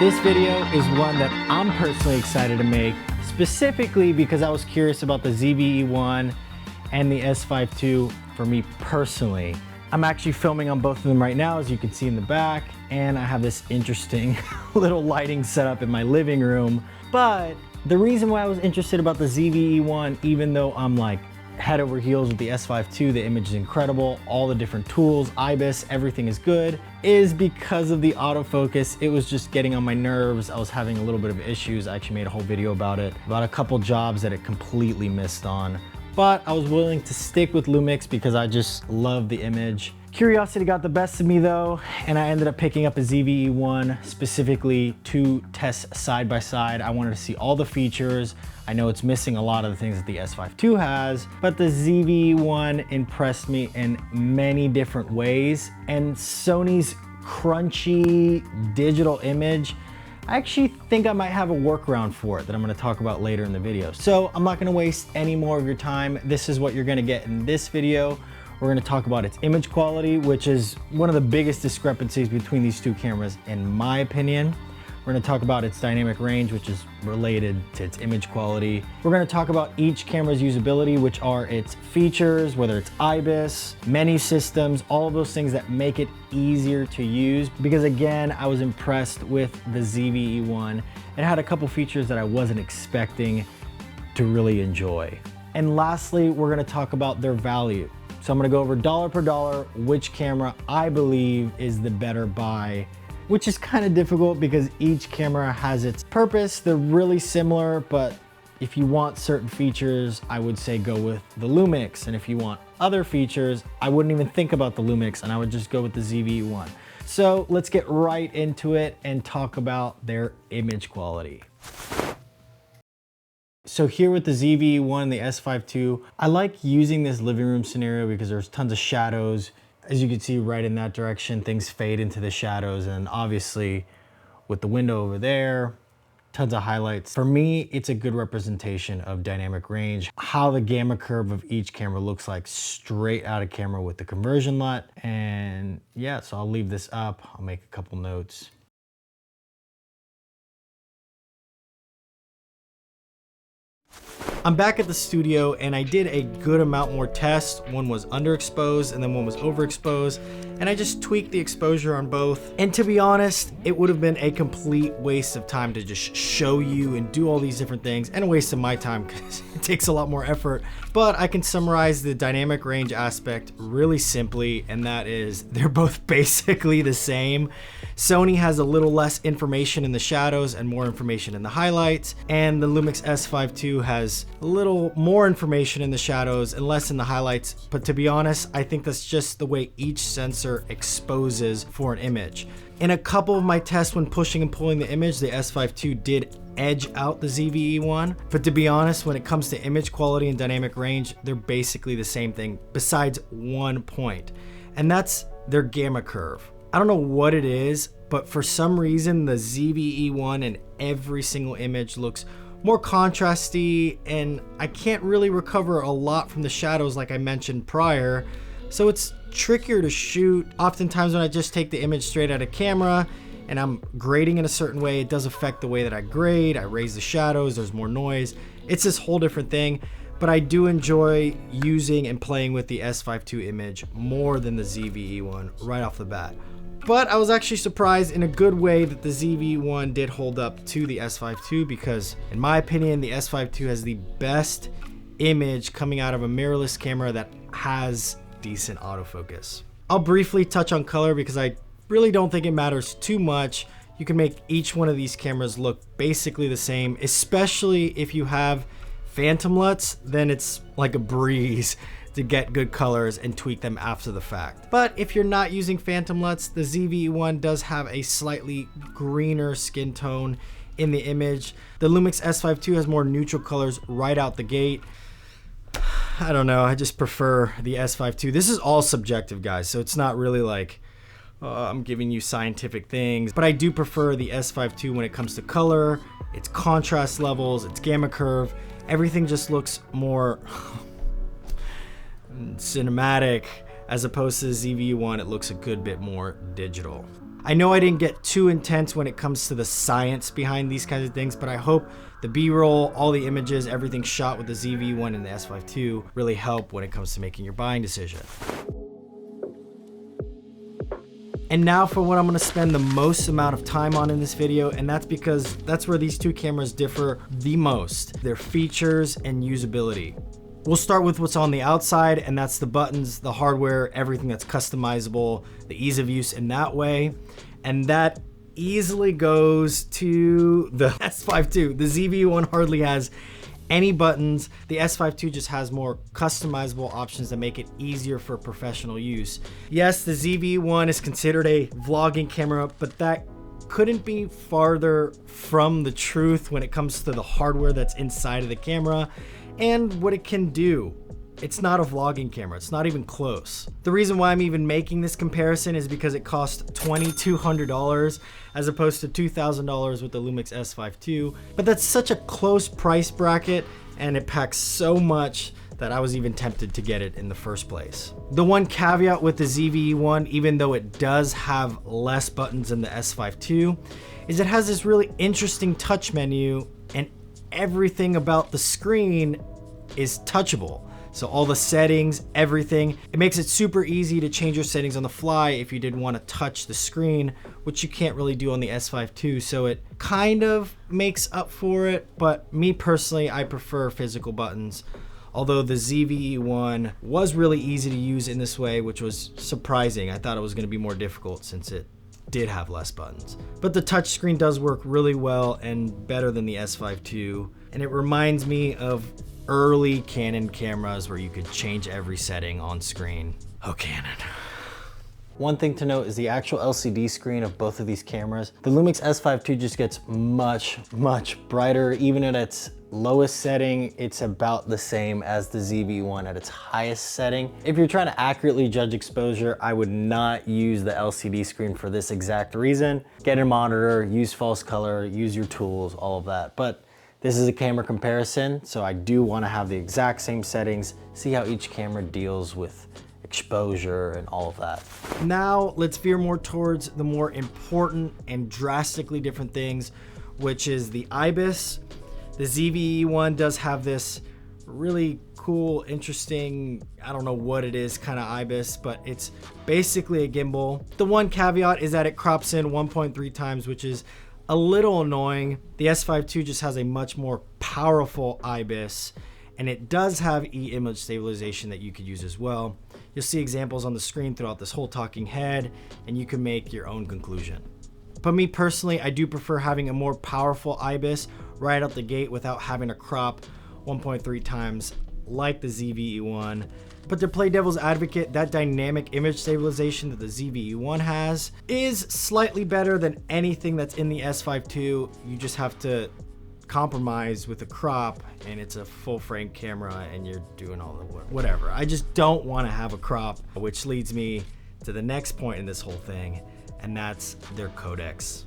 This video is one that I'm personally excited to make, specifically because I was curious about the ZV-E1 and the S5 II for me personally. I'm actually filming on both of them right now, as you can see in the back, and I have this interesting little lighting setup in my living room. But the reason why I was interested about the ZV-E1, even though I'm like head over heels with the S5 II, the image is incredible, all the different tools, ibis, everything is good, is because of the autofocus. It was just getting on my nerves. I was having a little bit of issues. I actually made a whole video about it, about a couple jobs that it completely missed on. But I was willing to stick with Lumix because I just love the image. Curiosity got the best of me though, and I ended up picking up a ZV-E1 specifically to test side by side. I wanted to see all the features. I know it's missing a lot of the things that the S5 II has, but the ZV-E1 impressed me in many different ways. And Sony's crunchy digital image, I actually think I might have a workaround for it that I'm gonna talk about later in the video. So I'm not gonna waste any more of your time. This is what you're gonna get in this video. We're gonna talk about its image quality, which is one of the biggest discrepancies between these two cameras, in my opinion. We're gonna talk about its dynamic range, which is related to its image quality. We're gonna talk about each camera's usability, which are its features, whether it's ibis, menu systems, all of those things that make it easier to use. Because again, I was impressed with the ZV-E1. It had a couple features that I wasn't expecting to really enjoy. And lastly, we're gonna talk about their value. So I'm gonna go over dollar per dollar which camera I believe is the better buy, which is kind of difficult because each camera has its purpose. They're really similar, but if you want certain features, I would say go with the Lumix. And if you want other features, I wouldn't even think about the Lumix and I would just go with the ZV-E1. So let's get right into it and talk about their image quality. So here with the ZV-E1 and the S5 II, I like using this living room scenario because there's tons of shadows. As you can see right in that direction, things fade into the shadows, and obviously with the window over there, tons of highlights. For me, it's a good representation of dynamic range, how the gamma curve of each camera looks like straight out of camera with the conversion LUT. And yeah, so I'll leave this up. I'll make a couple notes. I'm back at the studio and I did a good amount more tests. One was underexposed and then one was overexposed, and I just tweaked the exposure on both. And to be honest, it would have been a complete waste of time to just show you and do all these different things, and a waste of my time because it takes a lot more effort. But I can summarize the dynamic range aspect really simply, and that is they're both basically the same. Sony has a little less information in the shadows and more information in the highlights, and the Lumix S5 II has a little more information in the shadows and less in the highlights. But to be honest, I think that's just the way each sensor exposes for an image. In a couple of my tests when pushing and pulling the image, the S5 II did edge out the ZV-E1. But to be honest, when it comes to image quality and dynamic range, they're basically the same thing besides one point, and that's their gamma curve. I don't know what it is, but for some reason, the ZV-E1 in every single image looks more contrasty, and I can't really recover a lot from the shadows like I mentioned prior. So it's trickier to shoot. Oftentimes when I just take the image straight out of camera and I'm grading in a certain way, it does affect the way that I grade. I raise the shadows, there's more noise. It's this whole different thing. But I do enjoy using and playing with the S5 II image more than the ZV-E1 right off the bat. But I was actually surprised in a good way that the ZV-E1 did hold up to the S5 II, because in my opinion, the S5 II has the best image coming out of a mirrorless camera that has decent autofocus. I'll briefly touch on color because I really don't think it matters too much. You can make each one of these cameras look basically the same, especially if you have phantom LUTs, then it's like a breeze to get good colors and tweak them after the fact. But if you're not using phantom LUTs, the ZV-E1 does have a slightly greener skin tone in the image. The Lumix S5 II has more neutral colors right out the gate. I don't know, I just prefer the S5 II. This is all subjective, guys, so it's not really like I'm giving you scientific things, but I do prefer the S5 II when it comes to color, its contrast levels, its gamma curve. Everything just looks more cinematic, as opposed to the ZV-E1, it looks a good bit more digital. I know I didn't get too intense when it comes to the science behind these kinds of things, but I hope the B-roll, all the images, everything shot with the ZV-E1 and the S5 II really help when it comes to making your buying decision. And now for what I'm gonna spend the most amount of time on in this video, and that's because that's where these two cameras differ the most, their features and usability. We'll start with what's on the outside, and that's the buttons, the hardware, everything that's customizable, the ease of use in that way. And that easily goes to the S5 II. The ZV-E1 hardly has any buttons. The S5 II just has more customizable options that make it easier for professional use. Yes, the ZV-E1 is considered a vlogging camera, but that couldn't be farther from the truth when it comes to the hardware that's inside of the camera and what it can do. It's not a vlogging camera, it's not even close. The reason why I'm even making this comparison is because it cost $2,200 as opposed to $2,000 with the Lumix S5 II. But that's such a close price bracket and it packs so much that I was even tempted to get it in the first place. The one caveat with the ZV-E1, even though it does have less buttons than the S5 II, is it has this really interesting touch menu and everything about the screen is touchable. So all the settings, everything, it makes it super easy to change your settings on the fly if you did want to touch the screen, which you can't really do on the S5 II. So it kind of makes up for it, but me personally, I prefer physical buttons. Although the ZV-E1 was really easy to use in this way, which was surprising. I thought it was going to be more difficult since it did have less buttons. But the touchscreen does work really well and better than the S5 II. And it reminds me of early Canon cameras where you could change every setting on screen. Oh, Canon. One thing to note is the actual LCD screen of both of these cameras. The Lumix S5 II just gets much, much brighter. Even at its lowest setting, it's about the same as the ZV-E1 at its highest setting. If you're trying to accurately judge exposure, I would not use the LCD screen for this exact reason. Get a monitor, use false color, use your tools, all of that. But this is a camera comparison, so I do want to have the exact same settings, see how each camera deals with exposure and all of that. Now let's veer more towards the more important and drastically different things, which is the IBIS. The ZV-E1 does have this really cool, interesting, I don't know what it is, kind of IBIS, but it's basically a gimbal. The one caveat is that it crops in 1.3 times, which is a little annoying. The S5 II just has a much more powerful IBIS, and it does have image stabilization that you could use as well. You'll see examples on the screen throughout this whole talking head, and you can make your own conclusion. But me personally, I do prefer having a more powerful IBIS right out the gate without having to crop 1.3 times like the ZV-E1. But to play devil's advocate, that dynamic image stabilization that the ZV-E1 has is slightly better than anything that's in the S5 II. You just have to compromise with a crop, and it's a full frame camera and you're doing all the work, whatever. I just don't want to have a crop, which leads me to the next point in this whole thing, and that's their codecs.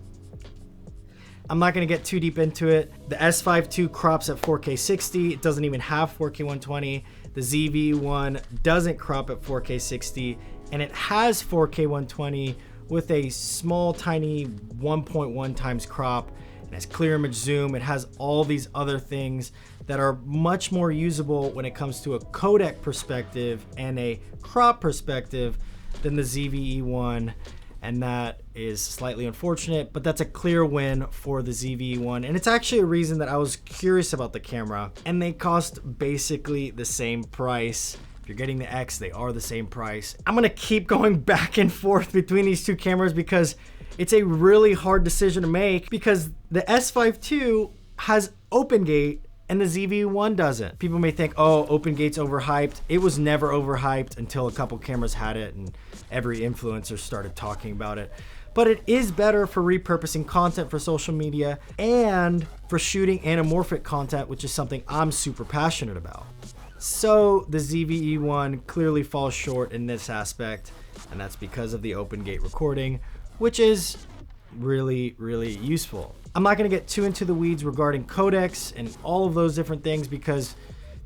I'm not going to get too deep into it. The S5 II crops at 4K 60. It doesn't even have 4K 120. The ZV-E1 doesn't crop at 4K 60, and it has 4K 120 with a small, tiny 1.1 times crop. It has clear image zoom. It has all these other things that are much more usable when it comes to a codec perspective and a crop perspective than the ZV-E1. And that is slightly unfortunate, but that's a clear win for the ZV-E1. And it's actually a reason that I was curious about the camera, and they cost basically the same price. If you're getting the X, they are the same price. I'm gonna keep going back and forth between these two cameras because it's a really hard decision to make, because the S5 II has OpenGate and the ZV-E1 doesn't. People may think, oh, OpenGate's overhyped. It was never overhyped until a couple cameras had it and every influencer started talking about it. But it is better for repurposing content for social media and for shooting anamorphic content, which is something I'm super passionate about. So the ZV-E1 clearly falls short in this aspect, and that's because of the OpenGate recording, which is really, really useful. I'm not gonna get too into the weeds regarding codecs and all of those different things because,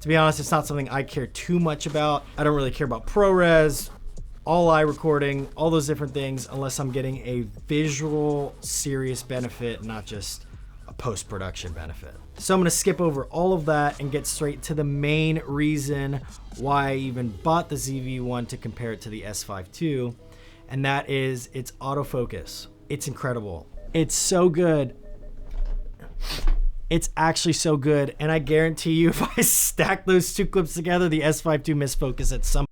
to be honest, it's not something I care too much about. I don't really care about ProRes, all eye recording, all those different things, unless I'm getting a visual serious benefit, not just a post-production benefit. So I'm gonna skip over all of that and get straight to the main reason why I even bought the ZV-E1 to compare it to the S5 II, and that is its autofocus. It's incredible. It's so good. It's actually so good, and I guarantee you if I stack those two clips together, the S5 II misfocus at some.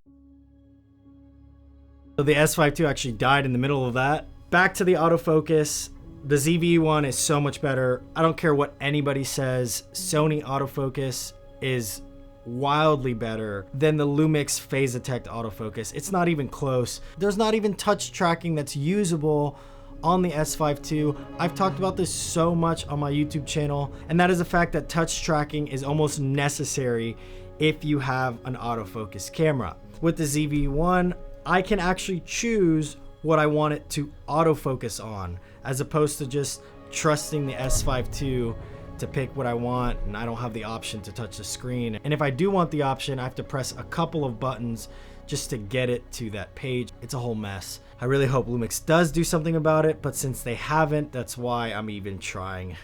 So the S5 II actually died in the middle of that. Back to the autofocus. The ZV-E1 is so much better. I don't care what anybody says. Sony autofocus is wildly better than the Lumix phase detect autofocus. It's not even close. There's not even touch tracking that's usable on the S5 II. I've talked about this so much on my YouTube channel, and that is the fact that touch tracking is almost necessary if you have an autofocus camera. With the ZV-E1, I can actually choose what I want it to autofocus on, as opposed to just trusting the S5 II to pick what I want, and I don't have the option to touch the screen. And if I do want the option, I have to press a couple of buttons just to get it to that page. It's a whole mess. I really hope Lumix does do something about it, but since they haven't, that's why I'm even trying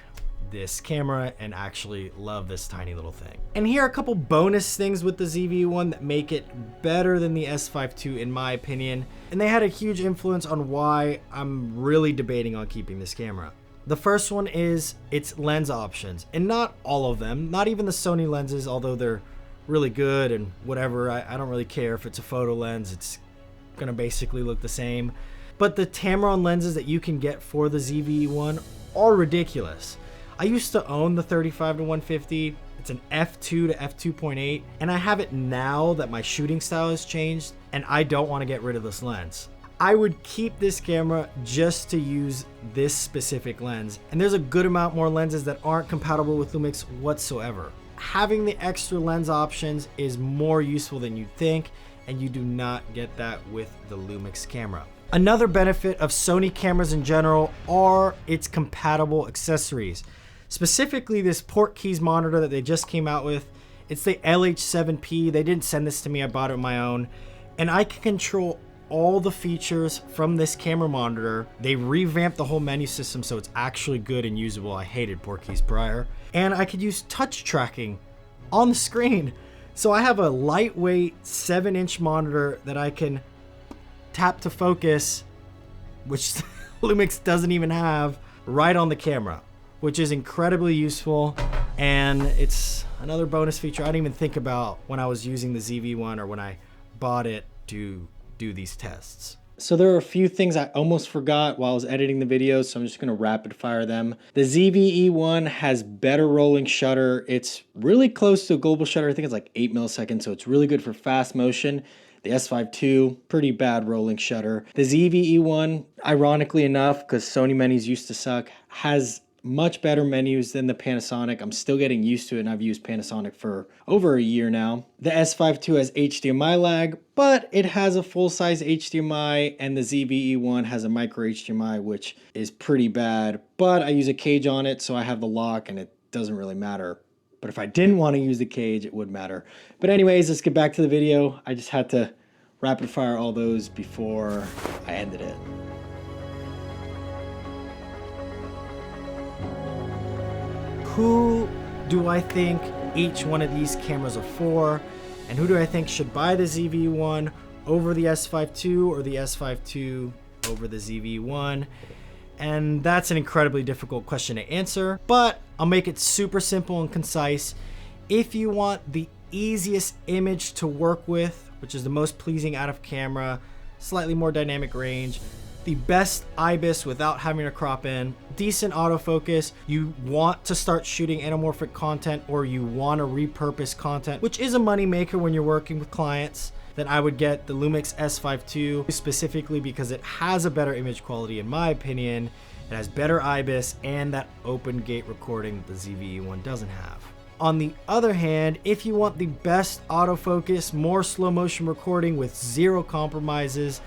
this camera and actually love this tiny little thing. And here are a couple bonus things with the ZV-E1 that make it better than the S5 II in my opinion, and they had a huge influence on why I'm really debating on keeping this camera. The first one is its lens options, and not all of them, not even the Sony lenses, although they're really good and whatever. I don't really care if it's a photo lens, it's gonna basically look the same. But the Tamron lenses that you can get for the ZV-E1 are ridiculous. I used to own the 35-150. It's an f2 to f2.8, and I have it now that my shooting style has changed, and I don't want to get rid of this lens. I would keep this camera just to use this specific lens, and there's a good amount more lenses that aren't compatible with Lumix whatsoever. Having the extra lens options is more useful than you'd think, and you do not get that with the Lumix camera. Another benefit of Sony cameras in general are its compatible accessories. Specifically this port keys monitor that they just came out with. It's the LH7P. They didn't send this to me, I bought it on my own. And I can control all the features from this camera monitor. They revamped the whole menu system so it's actually good and usable. I hated port keys prior. And I could use touch tracking on the screen. So I have a lightweight 7-inch monitor that I can tap to focus, which Lumix doesn't even have, right on the camera, which is incredibly useful. And it's another bonus feature I didn't even think about when I was using the ZV-E1 or when I bought it to do these tests. So there are a few things I almost forgot while I was editing the videos, so I'm just gonna rapid fire them. The ZV-E1 has better rolling shutter. It's really close to a global shutter. I think it's like 8 milliseconds, so it's really good for fast motion. The S5 II, pretty bad rolling shutter. The ZV-E1, ironically enough, because Sony menus used to suck, has much better menus than the Panasonic. I'm still getting used to it, and I've used Panasonic for over a year now. The S5 II has HDMI lag, but it has a full-size HDMI, and the ZV-E1 has a micro HDMI, which is pretty bad, but I use a cage on it, so I have the lock, and it doesn't really matter. But if I didn't want to use the cage, it would matter. But anyways, let's get back to the video. I just had to rapid fire all those before I ended it. Who do I think each one of these cameras are for? And who do I think should buy the ZV-E1 over the S5 II or the S5 II over the ZV-E1? And that's an incredibly difficult question to answer, but I'll make it super simple and concise. If you want the easiest image to work with, which is the most pleasing out of camera, slightly more dynamic range, the best IBIS without having to crop in, decent autofocus, you want to start shooting anamorphic content or you want to repurpose content, which is a money maker when you're working with clients, then I would get the Lumix S5 II, specifically because it has a better image quality in my opinion. It has better IBIS and that open gate recording that the ZV-E1 doesn't have. On the other hand, if you want the best autofocus, more slow motion recording with zero compromises,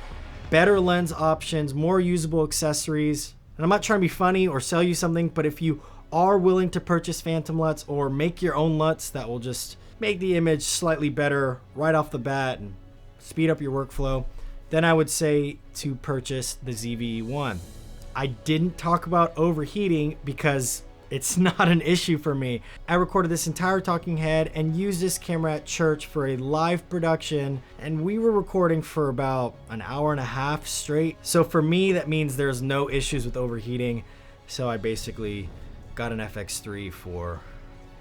better lens options, more usable accessories, and I'm not trying to be funny or sell you something, but if you are willing to purchase phantom LUTs or make your own LUTs that will just make the image slightly better right off the bat and speed up your workflow, then I would say to purchase the ZV-E1. I didn't talk about overheating because it's not an issue for me. I recorded this entire talking head and used this camera at church for a live production, and we were recording for about an hour and a half straight. So for me, that means there's no issues with overheating. So I basically got an FX3 for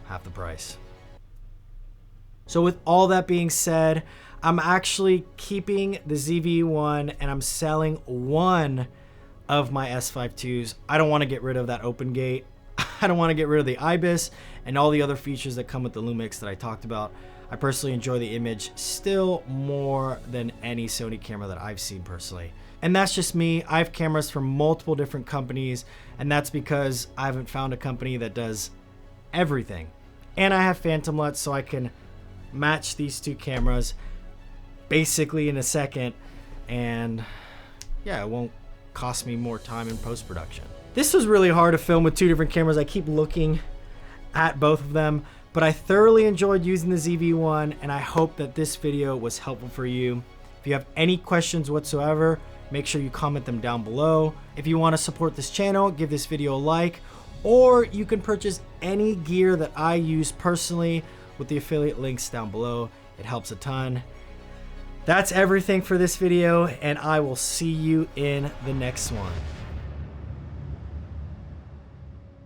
half the price. So with all that being said, I'm actually keeping the ZV-E1 and I'm selling one of my S5 IIs. I don't want to get rid of that open gate. I don't want to get rid of the ibis and all the other features that come with the Lumix that I talked about. I personally enjoy the image still more than any Sony camera that I've seen personally. And that's just me. I have cameras from multiple different companies, and that's because I haven't found a company that does everything. And I have phantom LUTs, so I can match these two cameras basically in a second, and yeah, it won't cost me more time in post-production. This was really hard to film with two different cameras. I keep looking at both of them, but I thoroughly enjoyed using the ZV-E1, and I hope that this video was helpful for you. If you have any questions whatsoever, make sure you comment them down below. If you want to support this channel, give this video a like, or you can purchase any gear that I use personally with the affiliate links down below. It helps a ton. That's everything for this video, and I will see you in the next one.